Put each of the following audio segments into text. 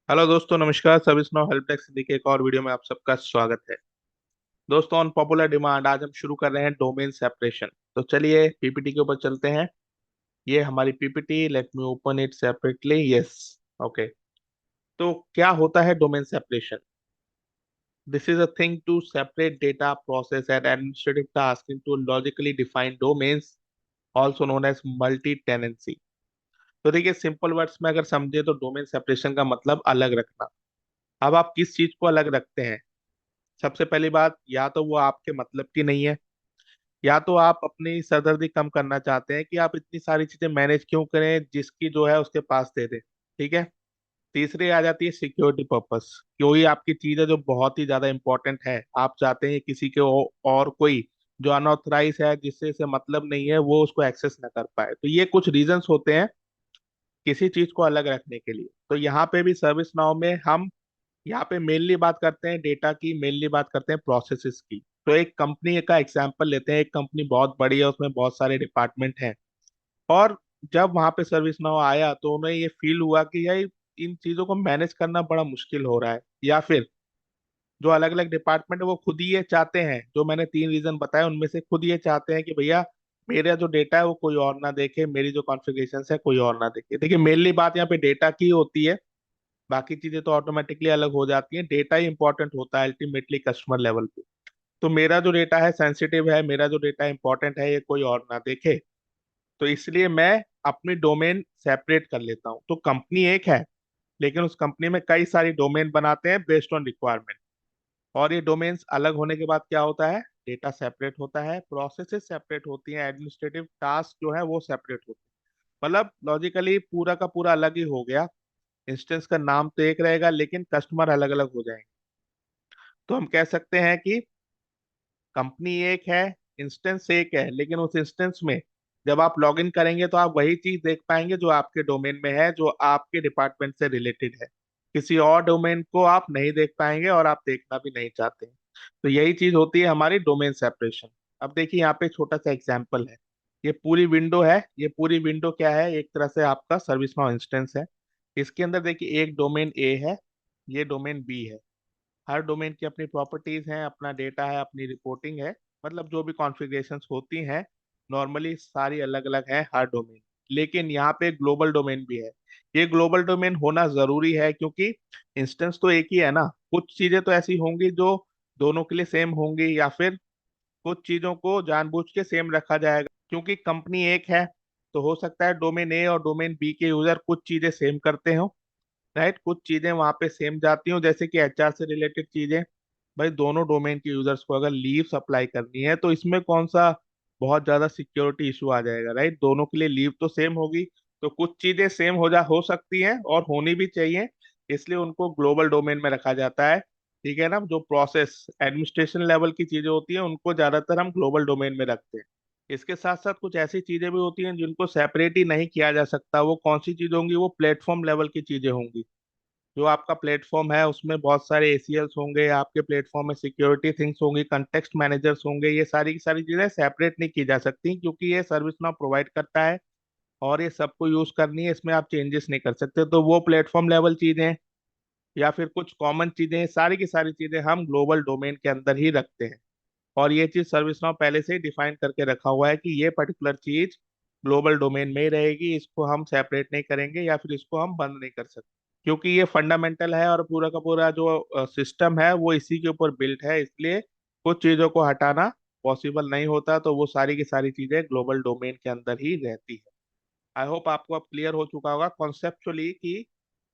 Hello दोस्तों, नमस्कार। Service now help desk के एक और वीडियो में आप सबका स्वागत है। दोस्तों, ऑन पॉपुलर डिमांड आज हम शुरू कर रहे हैं डोमेन सेपरेशन। तो चलिए पीपीटी के ऊपर चलते हैं। ये हमारी PPT, let me open it separately. Yes, okay. तो क्या होता है domain separation? This is a thing to separate data process and administrative task into logically defined domains, also known as multi tenancy. तो देखिए, सिंपल वर्ड्स में अगर समझे तो डोमेन सेपरेशन का मतलब अलग रखना। अब आप किस चीज को अलग रखते हैं? सबसे पहली बात, या तो वो आपके मतलब की नहीं है, या तो आप अपनी सरदर्दी कम करना चाहते हैं कि आप इतनी सारी चीजें मैनेज क्यों करें, जिसकी जो है उसके पास दे दें। ठीक है। तीसरी आ जाती है सिक्योरिटी पर्पस। कोई आपकी चीज है जो बहुत ही ज्यादा इंपॉर्टेंट है, आप चाहते हैं किसी के और कोई जो अनऑथराइज है, जिससे इसे मतलब नहीं है, वो उसको एक्सेस ना कर पाए। तो ये कुछ रीजंस होते हैं किसी चीज को अलग रखने के लिए। तो यहाँ पे भी सर्विस नाउ में हम यहाँ पे मेनली बात करते हैं डेटा की, मेनली बात करते हैं प्रोसेसेस की। तो एक कंपनी का एग्जांपल लेते हैं। एक कंपनी बहुत बड़ी है, उसमें बहुत सारे डिपार्टमेंट हैं। और जब वहां पे सर्विस नाउ आया तो उन्हें ये फील हुआ कि यार इन चीजों को मैनेज करना बड़ा मुश्किल हो रहा है, या फिर जो अलग अलग डिपार्टमेंट है वो खुद ही ये चाहते हैं, जो मैंने तीन रीजन बताए उनमें से खुद ये चाहते हैं कि भैया मेरा जो डेटा है वो कोई और ना देखे, मेरी जो कॉन्फ़िगरेशन है कोई और ना देखे। देखिए, मेनली बात यहाँ पे डेटा की होती है। बाकी चीजें तो ऑटोमेटिकली अलग हो जाती हैं। डेटा ही इंपॉर्टेंट होता है अल्टीमेटली कस्टमर लेवल पे। तो मेरा जो डेटा है सेंसिटिव है, मेरा जो डेटा इंपॉर्टेंट है, ये कोई और ना देखे। तो इसलिए मैं अपनी डोमेन सेपरेट कर लेता हूँ। तो कंपनी एक है, लेकिन उस कंपनी में कई सारी डोमेन बनाते हैं बेस्ड ऑन रिक्वायरमेंट। और ये डोमेन्स अलग होने के बाद क्या होता है? डेटा सेपरेट होता है, प्रोसेसेस सेपरेट होती हैं, एडमिनिस्ट्रेटिव टास्क जो है वो सेपरेट होते हैं। मतलब लॉजिकली पूरा का पूरा अलग ही हो गया। इंस्टेंस का नाम तो एक रहेगा, लेकिन कस्टमर अलग अलग हो जाएंगे। तो हम कह सकते हैं कि कंपनी एक है, इंस्टेंस एक है, लेकिन उस इंस्टेंस में जब आप लॉग इन करेंगे तो आप वही चीज देख पाएंगे जो आपके डोमेन में है, जो आपके डिपार्टमेंट से रिलेटेड है। किसी और डोमेन को आप नहीं देख पाएंगे और आप देखना भी नहीं चाहते हैं। तो यही चीज होती है हमारी डोमेन सेपरेशन। अब देखिए, यहाँ पे छोटा सा एग्जांपल है। ये पूरी विंडो है। ये पूरी विंडो क्या है? एक तरह से आपका सर्विस नाउ इंस्टेंस है। इसके अंदर देखिए, एक डोमेन ए है, ये डोमेन बी है। हर डोमेन की अपनी प्रॉपर्टीज हैं, अपना डेटा है, अपनी रिपोर्टिंग है। मतलब जो भी कॉन्फ़िगरेशंस होती हैं नॉर्मली सारी अलग अलग है हर डोमेन। लेकिन यहाँ पे ग्लोबल डोमेन भी है। ये ग्लोबल डोमेन होना जरूरी है, क्योंकि इंस्टेंस तो एक ही है ना। कुछ चीजें तो ऐसी होंगी जो दोनों के लिए सेम होंगी, या फिर कुछ चीजों को जानबूझ के सेम रखा जाएगा। क्योंकि कंपनी एक है, तो हो सकता है डोमेन ए और डोमेन बी के यूजर कुछ चीजें सेम करते हो, राइट। कुछ चीजें वहां पे सेम जाती हूँ, जैसे कि एचआर से रिलेटेड चीजें। भाई दोनों डोमेन के यूजर्स को अगर लीव अप्लाई करनी है तो इसमें कौन सा बहुत ज्यादा सिक्योरिटी इशू आ जाएगा, राइट। दोनों के लिए लीव तो सेम होगी। तो कुछ चीजें सेम हो सकती हैं और होनी भी चाहिए, इसलिए उनको ग्लोबल डोमेन में रखा जाता है। ठीक है ना। जो प्रोसेस एडमिनिस्ट्रेशन लेवल की चीजें होती हैं उनको ज्यादातर हम ग्लोबल डोमेन में रखते हैं। इसके साथ साथ कुछ ऐसी चीजें भी होती हैं जिनको सेपरेट ही नहीं किया जा सकता। वो कौन सी चीजें होंगी? वो प्लेटफॉर्म लेवल की चीजें होंगी। जो आपका प्लेटफॉर्म है उसमें बहुत सारे एसीएल्स होंगे, आपके प्लेटफॉर्म में सिक्योरिटी थिंग्स होंगी, कंटेक्स्ट मैनेजर्स होंगे। ये सारी की सारी चीजें सेपरेट नहीं की जा सकती, क्योंकि ये सर्विस नाउ प्रोवाइड करता है और ये सबको यूज करनी है। इसमें आप चेंजेस नहीं कर सकते। तो वो प्लेटफॉर्म लेवल चीजें या फिर कुछ कॉमन चीजें, सारी की सारी चीजें हम ग्लोबल डोमेन के अंदर ही रखते हैं। और ये चीज सर्विस नाउ पहले से ही डिफाइन करके रखा हुआ है कि ये पर्टिकुलर चीज ग्लोबल डोमेन में ही रहेगी, इसको हम सेपरेट नहीं करेंगे या फिर इसको हम बंद नहीं कर सकते। क्योंकि ये फंडामेंटल है और पूरा का पूरा जो सिस्टम है वो इसी के ऊपर बिल्ट है, इसलिए कुछ चीजों को हटाना पॉसिबल नहीं होता। तो वो सारी की सारी चीजें ग्लोबल डोमेन के अंदर ही रहती है। आई होप आपको अब क्लियर हो चुका होगा कॉन्सेप्चुअली कि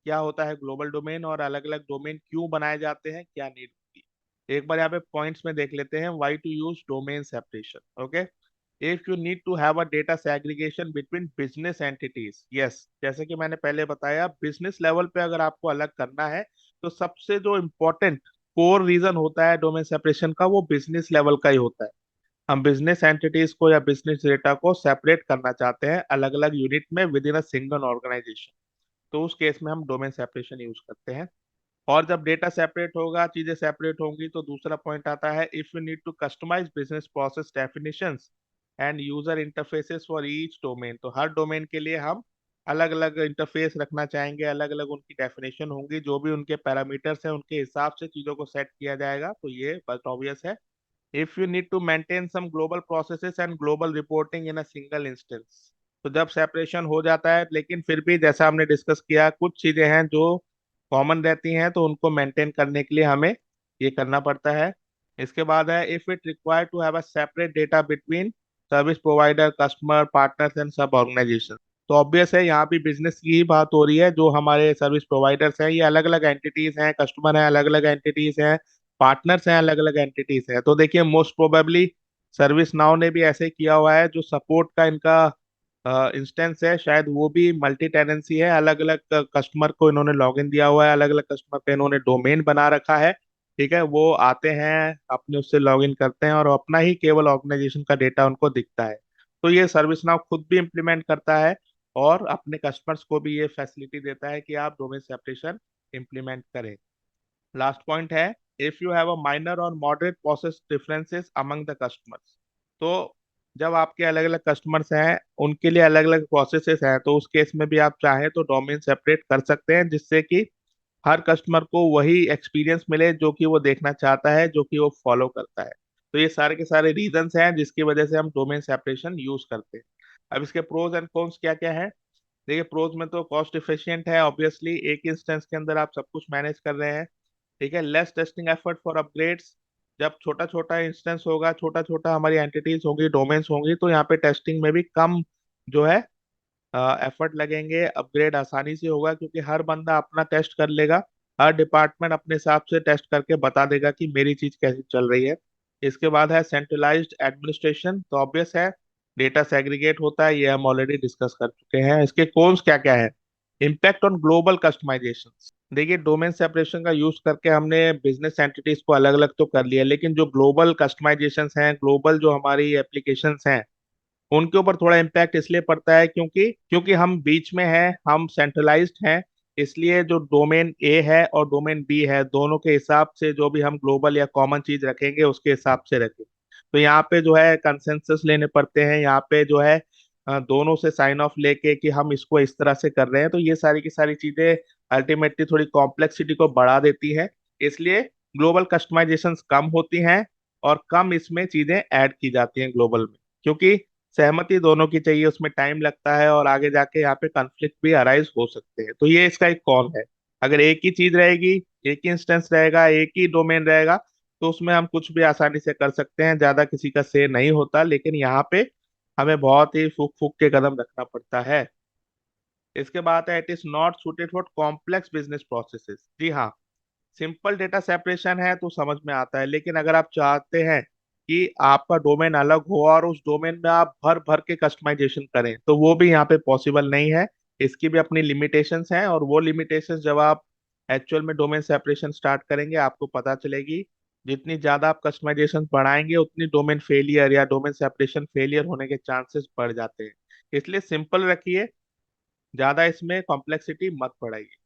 क्या होता है ग्लोबल डोमेन और अलग अलग डोमेन क्यों बनाए जाते हैं, क्या नीड होती है। एक बार यहाँ पे पॉइंट्स में देख लेते हैं, why to use domain separation. Okay. If you need to have a data segregation between business entities, yes, जैसे कि मैंने पहले बताया, बिजनेस लेवल पे अगर आपको अलग करना है तो सबसे जो इम्पोर्टेंट कोर रीजन होता है डोमेन सेपरेशन का, वो बिजनेस लेवल का ही होता है। हम बिजनेस एंटिटीज को या बिजनेस डेटा को सेपरेट करना चाहते हैं अलग अलग यूनिट में within a single organisation. तो उस केस में हम डोमेन सेपरेशन यूज करते हैं। और जब डेटा सेपरेट होगा, चीजें सेपरेट होंगी, तो दूसरा पॉइंट आता है, if you need to customise business process definitions and user interfaces for each domain. तो हर डोमेन के लिए हम अलग अलग इंटरफेस रखना चाहेंगे, अलग अलग उनकी डेफिनेशन होंगी, जो भी उनके पैरामीटर्स हैं उनके हिसाब से चीजों को सेट किया जाएगा। तो ये बस ऑब्वियस है। If you need to maintain some global processes and global reporting in a single instance, तो जब सेपरेशन हो जाता है, लेकिन फिर भी जैसा हमने डिस्कस किया, कुछ चीजें हैं जो कॉमन रहती हैं, तो उनको मेंटेन करने के लिए हमें ये करना पड़ता है। इसके बाद है, if it require to have a separate data between service provider, customer, partners and sub organisation, तो ऑब्वियस है यहाँ भी बिजनेस की ही बात हो रही है। जो हमारे सर्विस प्रोवाइडर्स हैं ये अलग अलग एंटिटीज हैं, कस्टमर हैं अलग अलग एंटिटीज हैं, पार्टनर्स हैं अलग अलग एंटिटीज हैं। तो देखिए मोस्ट प्रोबेबली सर्विस नाउ ने भी ऐसे किया हुआ है, जो सपोर्ट का इनका इंस्टेंस है शायद वो भी मल्टी टेनेंसी है। अलग अलग कस्टमर को इन्होंने लॉगिन दिया हुआ है, अलग अलग कस्टमर पे इन्होंने डोमेन बना रखा है। ठीक है, वो आते हैं अपने उससे लॉगिन करते हैं और अपना ही केवल ऑर्गेनाइजेशन का डेटा उनको दिखता है। तो ये सर्विस नाउ खुद भी इम्प्लीमेंट करता है और अपने कस्टमर्स को भी ये फैसिलिटी देता है कि आप डोमेन सेपरेशन इम्प्लीमेंट करें। लास्ट पॉइंट है, if you have a minor और moderate process differences among the customers, तो जब आपके अलग अलग कस्टमर्स हैं उनके लिए अलग अलग प्रोसेसेस हैं, तो उस केस में भी आप चाहें तो डोमेन सेपरेट कर सकते हैं, जिससे कि हर कस्टमर को वही एक्सपीरियंस मिले जो कि वो देखना चाहता है, जो कि वो फॉलो करता है। तो ये सारे के सारे रीजंस हैं जिसकी वजह से हम डोमेन सेपरेशन यूज करते हैं। अब इसके प्रोज एंड कॉन्स क्या क्या है। देखिए प्रोज में तो कॉस्ट इफिशिएंट है, ऑब्वियसली एक इंस्टेंस के अंदर आप सब कुछ मैनेज कर रहे हैं। ठीक है, less testing effort for upgrades, जब छोटा छोटा इंस्टेंस होगा, छोटा छोटा हमारी एंटिटीज होंगी, डोमेन्स होंगी, तो यहाँ पे टेस्टिंग में भी कम जो है एफर्ट लगेंगे। अपग्रेड आसानी से होगा क्योंकि हर बंदा अपना टेस्ट कर लेगा, हर डिपार्टमेंट अपने हिसाब से टेस्ट करके बता देगा कि मेरी चीज कैसी चल रही है। इसके बाद है सेंट्रलाइज्ड एडमिनिस्ट्रेशन, तो ऑब्वियस है डेटा सेग्रीगेट होता है, ये हम ऑलरेडी डिस्कस कर चुके हैं। इसके कॉन्स क्या क्या है। इम्पैक्ट ऑन ग्लोबल कस्टमाइजेशन, देखिए डोमेन सेपरेशन का यूज करके हमने बिजनेस एंटिटीज को अलग अलग तो कर लिया, लेकिन जो ग्लोबल कस्टमाइजेशंस हैं, ग्लोबल जो हमारी एप्लीकेशंस हैं, उनके ऊपर थोड़ा इम्पैक्ट इसलिए पड़ता है क्योंकि क्योंकि हम बीच में हैं, हम सेंट्रलाइज्ड हैं। इसलिए जो डोमेन ए है और डोमेन बी है, दोनों के हिसाब से जो भी हम ग्लोबल या कॉमन चीज रखेंगे उसके हिसाब से रखेंगे। तो यहाँ पे जो है कंसेंसस लेने पड़ते हैं, यहाँ पे जो है दोनों से साइन ऑफ लेके कि हम इसको इस तरह से कर रहे हैं। तो ये सारी की सारी चीजें अल्टीमेटली थोड़ी कॉम्प्लेक्सिटी को बढ़ा देती हैं। इसलिए ग्लोबल कस्टमाइजेशंस कम होती हैं और कम इसमें चीजें ऐड की जाती हैं ग्लोबल में, क्योंकि सहमति दोनों की चाहिए, उसमें टाइम लगता है और आगे जाके यहाँ पे कॉन्फ्लिक्ट भी अराइज हो सकते हैं। तो ये इसका एक कॉन है। अगर एक ही चीज रहेगी, एक ही इंस्टेंस रहेगा, एक ही डोमेन रहेगा, तो उसमें हम कुछ भी आसानी से कर सकते हैं, ज्यादा किसी का से नहीं होता। लेकिन यहाँ पे हमें बहुत ही फूक फूक के कदम रखना पड़ता है। इसके बाद है, it is not suited for complex business processes. जी हाँ, सिंपल डेटा सेपरेशन है तो समझ में आता है, लेकिन अगर आप चाहते हैं कि आपका डोमेन अलग हो और उस डोमेन में आप भर भर के कस्टमाइजेशन करें, तो वो भी यहाँ पे पॉसिबल नहीं है। इसकी भी अपनी लिमिटेशंस हैं, और वो लिमिटेशंस जब आप एक्चुअल में डोमेन सेपरेशन स्टार्ट करेंगे आपको पता चलेगी। जितनी ज्यादा आप कस्टमाइजेशन बढ़ाएंगे उतनी डोमेन फेलियर या डोमेन सेपरेशन फेलियर होने के चांसेस बढ़ जाते हैं। इसलिए सिंपल रखिए, ज्यादा इसमें कॉम्प्लेक्सिटी मत बढ़ाइए।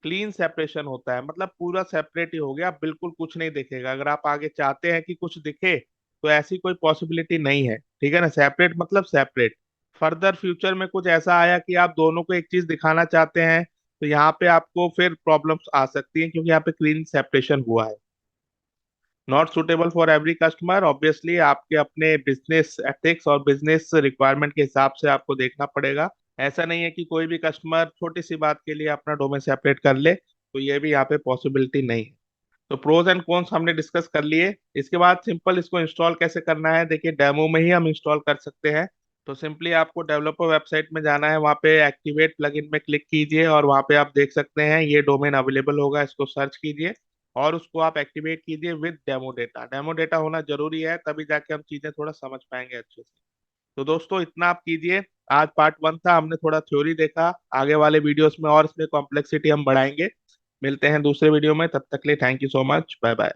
क्लीन सेपरेशन होता है, मतलब पूरा सेपरेट ही हो गया, बिल्कुल कुछ नहीं दिखेगा। अगर आप आगे चाहते हैं कि कुछ दिखे, तो ऐसी कोई पॉसिबिलिटी नहीं है। ठीक है ना, सेपरेट मतलब सेपरेट। फर्दर फ्यूचर में कुछ ऐसा आया कि आप दोनों को एक चीज दिखाना चाहते हैं, तो यहाँ पे आपको फिर प्रॉब्लम्स आ सकती हैं, क्योंकि यहाँ पे क्लीन सेपरेशन हुआ है। Not suitable for every customer, obviously आपके अपने बिजनेस एथिक्स और बिजनेस रिक्वायरमेंट के हिसाब से आपको देखना पड़ेगा। ऐसा नहीं है कि कोई भी कस्टमर छोटी सी बात के लिए अपना डोमेन सेपरेट कर ले, तो ये भी यहाँ पे पॉसिबिलिटी नहीं है। तो प्रोज एंड कॉन्स हमने डिस्कस कर लिए। इसके बाद सिंपल इसको इंस्टॉल कैसे करना है, देखिए डेमो में ही हम इंस्टॉल कर सकते हैं। तो सिंपली आपको डेवलपर वेबसाइट में जाना है, वहाँ पे एक्टिवेट प्लगइन में क्लिक कीजिए और वहाँ पे आप देख सकते हैं ये डोमेन अवेलेबल होगा, इसको सर्च कीजिए और उसको आप एक्टिवेट कीजिए with demo data. Demo data होना जरूरी है, तभी जाके हम चीजें थोड़ा समझ पाएंगे अच्छे से। तो दोस्तों इतना आप कीजिए। आज पार्ट 1 था, हमने थोड़ा थ्योरी देखा, आगे वाले वीडियोस में और इसमें कॉम्प्लेक्सिटी हम बढ़ाएंगे। मिलते हैं दूसरे वीडियो में, तब तक के लिए thank you so much, bye bye.